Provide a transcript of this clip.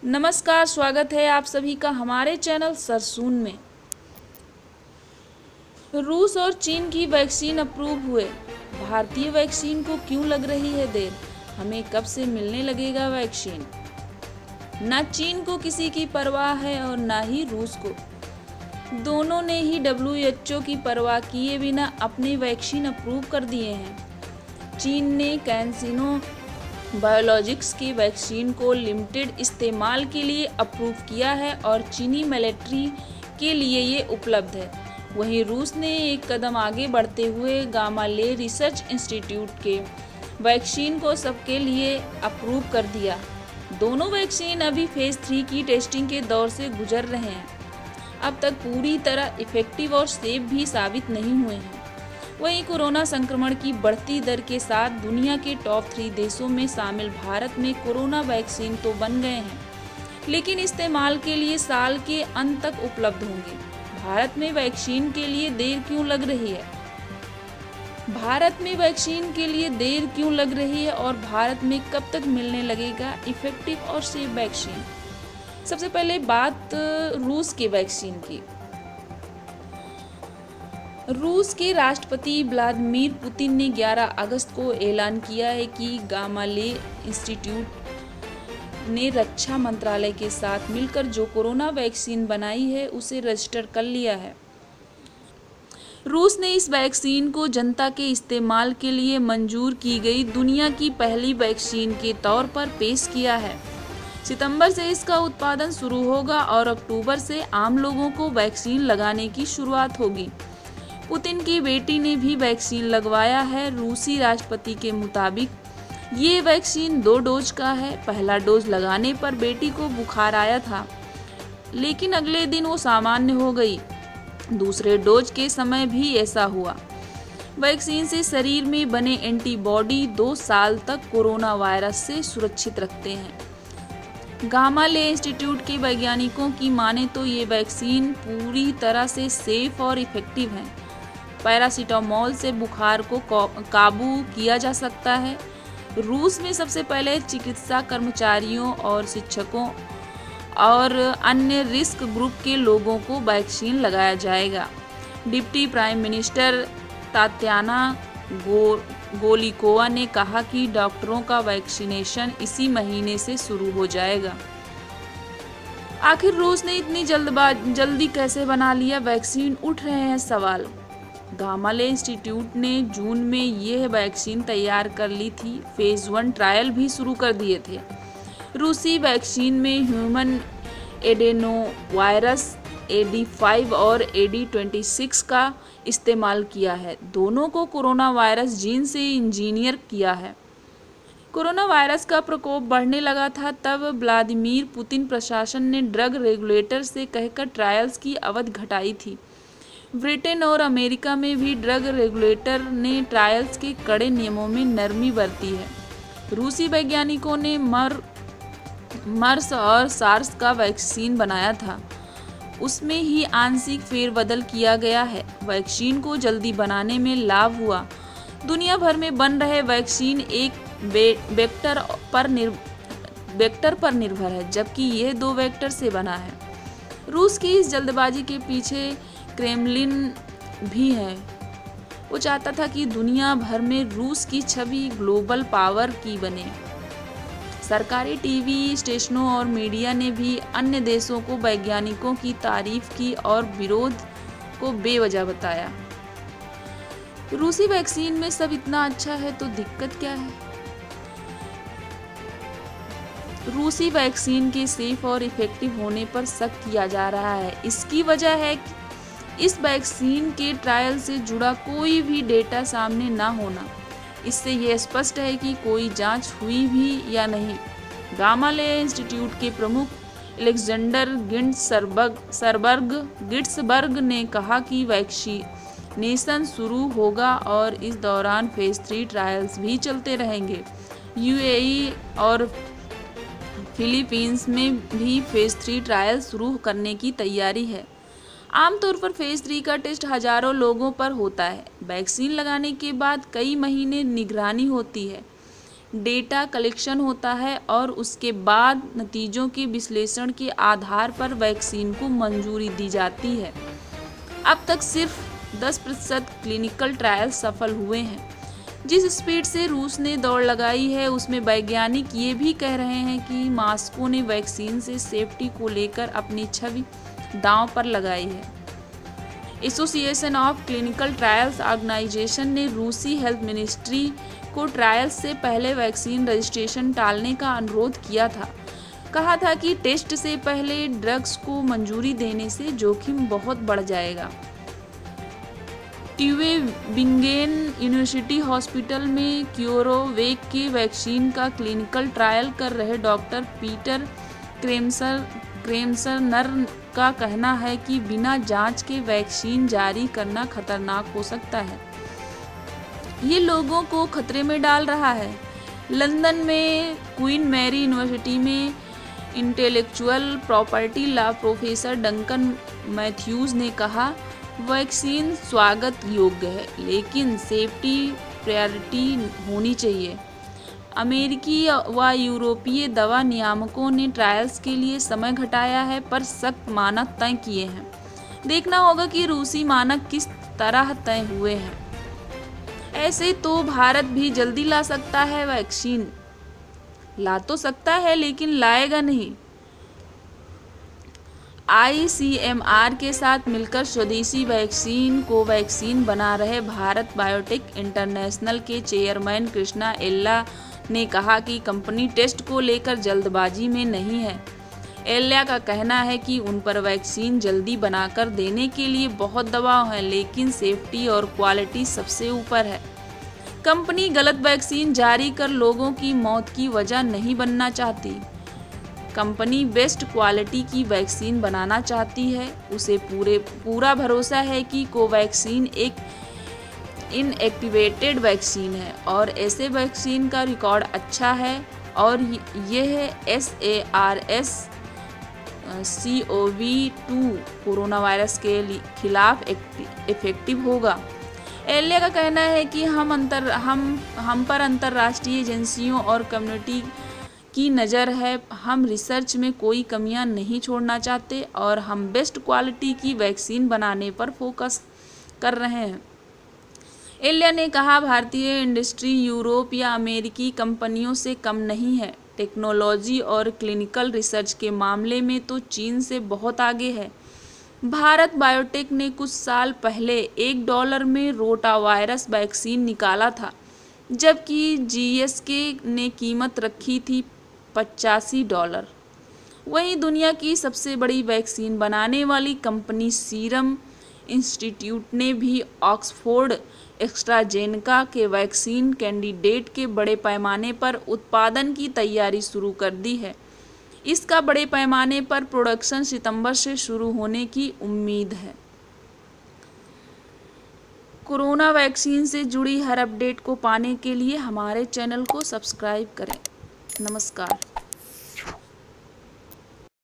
नमस्कार, स्वागत है आप सभी का हमारे चैनल सरसून में। रूस और चीन की वैक्सीन अप्रूव हुए। भारतीय वैक्सीन को क्यों लग रही है देर? हमें कब से मिलने लगेगा वैक्सीन? न चीन को किसी की परवाह है और न ही रूस को। दोनों ने ही WHO की परवाह किए बिना अपने वैक्सीन अप्रूव कर दिए हैं। चीन ने कैंसिनो बायोलॉजिक्स की वैक्सीन को लिमिटेड इस्तेमाल के लिए अप्रूव किया है और चीनी मिलिट्री के लिए ये उपलब्ध है। वहीं रूस ने एक कदम आगे बढ़ते हुए गामाले रिसर्च इंस्टीट्यूट के वैक्सीन को सबके लिए अप्रूव कर दिया। दोनों वैक्सीन अभी फेज 3 की टेस्टिंग के दौर से गुजर रहे हैं। अब तक पूरी तरह इफेक्टिव और सेफ भी साबित नहीं हुए हैं। वहीं कोरोना संक्रमण की बढ़ती दर के साथ दुनिया के टॉप 3 देशों में शामिल भारत में कोरोना वैक्सीन तो बन गए हैं, लेकिन इस्तेमाल के लिए साल के अंत तक उपलब्ध होंगे। भारत में वैक्सीन के लिए देर क्यों लग रही है? भारत में वैक्सीन के लिए देर क्यों लग रही है और भारत में कब तक मिलने लगेगा इफेक्टिव और सेफ वैक्सीन? सबसे पहले बात रूस के वैक्सीन की। रूस के राष्ट्रपति व्लादिमीर पुतिन ने 11 अगस्त को ऐलान किया है कि गामाले इंस्टीट्यूट ने रक्षा मंत्रालय के साथ मिलकर जो कोरोना वैक्सीन बनाई है उसे रजिस्टर कर लिया है। रूस ने इस वैक्सीन को जनता के इस्तेमाल के लिए मंजूर की गई दुनिया की पहली वैक्सीन के तौर पर पेश किया है। सितंबर से इसका उत्पादन शुरू होगा और अक्टूबर से आम लोगों को वैक्सीन लगाने की शुरुआत होगी। पुतिन की बेटी ने भी वैक्सीन लगवाया है। रूसी राष्ट्रपति के मुताबिक ये वैक्सीन 2 डोज का है। पहला डोज लगाने पर बेटी को बुखार आया था, लेकिन अगले दिन वो सामान्य हो गई। दूसरे डोज के समय भी ऐसा हुआ। वैक्सीन से शरीर में बने एंटीबॉडी 2 साल तक कोरोना वायरस से सुरक्षित रखते हैं। गामाले इंस्टीट्यूट के वैज्ञानिकों की माने तो ये वैक्सीन पूरी तरह से सेफ और इफेक्टिव है। पैरासीटामोल से बुखार को काबू किया जा सकता है। रूस में सबसे पहले चिकित्सा कर्मचारियों और शिक्षकों और अन्य रिस्क ग्रुप के लोगों को वैक्सीन लगाया जाएगा। डिप्टी प्राइम मिनिस्टर तात्याना गोलिकोवा ने कहा कि डॉक्टरों का वैक्सीनेशन इसी महीने से शुरू हो जाएगा। आखिर रूस ने इतनी जल्दी कैसे बना लिया वैक्सीन? उठ रहे हैं सवाल। गामाले इंस्टीट्यूट ने जून में यह वैक्सीन तैयार कर ली थी। फेज 1 ट्रायल भी शुरू कर दिए थे। रूसी वैक्सीन में ह्यूमन एडेनोवायरस AD5 और AD26 का इस्तेमाल किया है। दोनों को कोरोना वायरस जीन से इंजीनियर किया है। कोरोना वायरस का प्रकोप बढ़ने लगा था तब व्लादिमीर पुतिन प्रशासन ने ड्रग रेगुलेटर से कहकर ट्रायल्स की अवधि घटाई थी। ब्रिटेन और अमेरिका में भी ड्रग रेगुलेटर ने ट्रायल्स के कड़े नियमों में नरमी बरती है। रूसी वैज्ञानिकों ने मर्स और सार्स का वैक्सीन बनाया था, उसमें ही आंशिक फेरबदल किया गया है। वैक्सीन को जल्दी बनाने में लाभ हुआ। दुनिया भर में बन रहे वैक्सीन एक वेक्टर पर निर्भर है, जबकि यह 2 वेक्टर से बना है। रूस की इस जल्दबाजी के पीछे क्रेमलिन भी है। वो चाहता था कि दुनिया भर में रूस की छवि ग्लोबल पावर की बने। सरकारी टीवी स्टेशनों और मीडिया ने भी अन्य देशों को वैज्ञानिकों की तारीफ की और विरोध को बेवजह बताया। रूसी वैक्सीन में सब इतना अच्छा है तो दिक्कत क्या है? रूसी वैक्सीन के सेफ और इफेक्टिव होने पर शक किया जा रहा है। इसकी वजह है कि इस वैक्सीन के ट्रायल से जुड़ा कोई भी डेटा सामने न होना। इससे यह स्पष्ट है कि कोई जांच हुई भी या नहीं। गामाले इंस्टीट्यूट के प्रमुख अलेक्जेंडर गिट्सबर्ग ने कहा कि वैक्सीनेशन शुरू होगा और इस दौरान फेज 3 ट्रायल्स भी चलते रहेंगे। UAE और फिलीपींस में भी फेज 3 ट्रायल शुरू करने की तैयारी है। आमतौर पर फेज 3 का टेस्ट हजारों लोगों पर होता है। वैक्सीन लगाने के बाद कई महीने निगरानी होती है। डेटा कलेक्शन होता है और उसके बाद नतीजों के विश्लेषण के आधार पर वैक्सीन को मंजूरी दी जाती है। अब तक सिर्फ 10% क्लिनिकल ट्रायल सफल हुए हैं। जिस स्पीड से रूस ने दौड़ लगाई है उसमें वैज्ञानिक ये भी कह रहे हैं कि मॉस्को ने वैक्सीन से सेफ्टी को लेकर अपनी छवि दांव पर लगाई है। Association of clinical trials organization ने रूसी हेल्थ मिनिस्ट्री को ट्रायल्स से पहले वैक्सीन रजिस्ट्रेशन टालने का अनुरोध किया था। कहा था कि टेस्ट से पहले ड्रग्स को मंजूरी देने से जोखिम बहुत बढ़ जाएगा। ट्यूबिंगेन यूनिवर्सिटी हॉस्पिटल में क्यूरोवेक के वैक्सीन का क्लिनिकल ट्रायल कर रहे डॉक्टर पीटर क्रेमसनर का कहना है कि बिना जांच के वैक्सीन जारी करना खतरनाक हो सकता है। ये लोगों को खतरे में डाल रहा है। लंदन में क्वीन मैरी यूनिवर्सिटी में intellectual property law professor Duncan Matthews ने कहा, वैक्सीन स्वागत योग्य है लेकिन सेफ्टी प्रायोरिटी होनी चाहिए। अमेरिकी व यूरोपीय दवा नियामकों ने ट्रायल्स के लिए समय घटाया है पर सख्त मानक तय किए हैं। देखना होगा कि रूसी मानक किस तरह तय हुए हैं। ऐसे तो भारत भी जल्दी ला सकता है वैक्सीन। ला तो सकता है लेकिन लाएगा नहीं। आईसीएमआर के साथ मिलकर स्वदेशी वैक्सीन कोवैक्सीन बना रहे भारत बायोटेक इंटरनेशनल के चेयरमैन कृष्णा एल्ला ने कहा कि कंपनी टेस्ट को लेकर जल्दबाजी में नहीं है। एल्ला का कहना है कि उन पर वैक्सीन जल्दी बनाकर देने के लिए बहुत दबाव है लेकिन सेफ्टी और क्वालिटी सबसे ऊपर है। कंपनी गलत वैक्सीन जारी कर लोगों की मौत की वजह नहीं बनना चाहती। कंपनी बेस्ट क्वालिटी की वैक्सीन बनाना चाहती है। उसे पूरा भरोसा है कि कोवैक्सीन एक इनएक्टिवेटेड वैक्सीन है और ऐसे वैक्सीन का रिकॉर्ड अच्छा है और यह SARS-CoV-2 कोरोना वायरस के खिलाफ इफेक्टिव होगा। एलिया का कहना है कि हम पर अंतर्राष्ट्रीय एजेंसियों और कम्युनिटी की नज़र है। हम रिसर्च में कोई कमियां नहीं छोड़ना चाहते और हम बेस्ट क्वालिटी की वैक्सीन बनाने पर फोकस कर रहे हैं। एलिया ने कहा, भारतीय इंडस्ट्री यूरोप या अमेरिकी कंपनियों से कम नहीं है। टेक्नोलॉजी और क्लिनिकल रिसर्च के मामले में तो चीन से बहुत आगे है। भारत बायोटेक ने कुछ साल पहले $1 में रोटा वायरस वैक्सीन निकाला था जबकि GSK ने कीमत रखी थी $85। वहीं दुनिया की सबसे बड़ी वैक्सीन बनाने वाली कंपनी सीरम इंस्टीट्यूट ने भी ऑक्सफोर्ड एस्ट्राजेनेका के वैक्सीन कैंडिडेट के बड़े पैमाने पर उत्पादन की तैयारी शुरू कर दी है। इसका बड़े पैमाने पर प्रोडक्शन सितंबर से शुरू होने की उम्मीद है। कोरोना वैक्सीन से जुड़ी हर अपडेट को पाने के लिए हमारे चैनल को सब्सक्राइब करें। नमस्कार।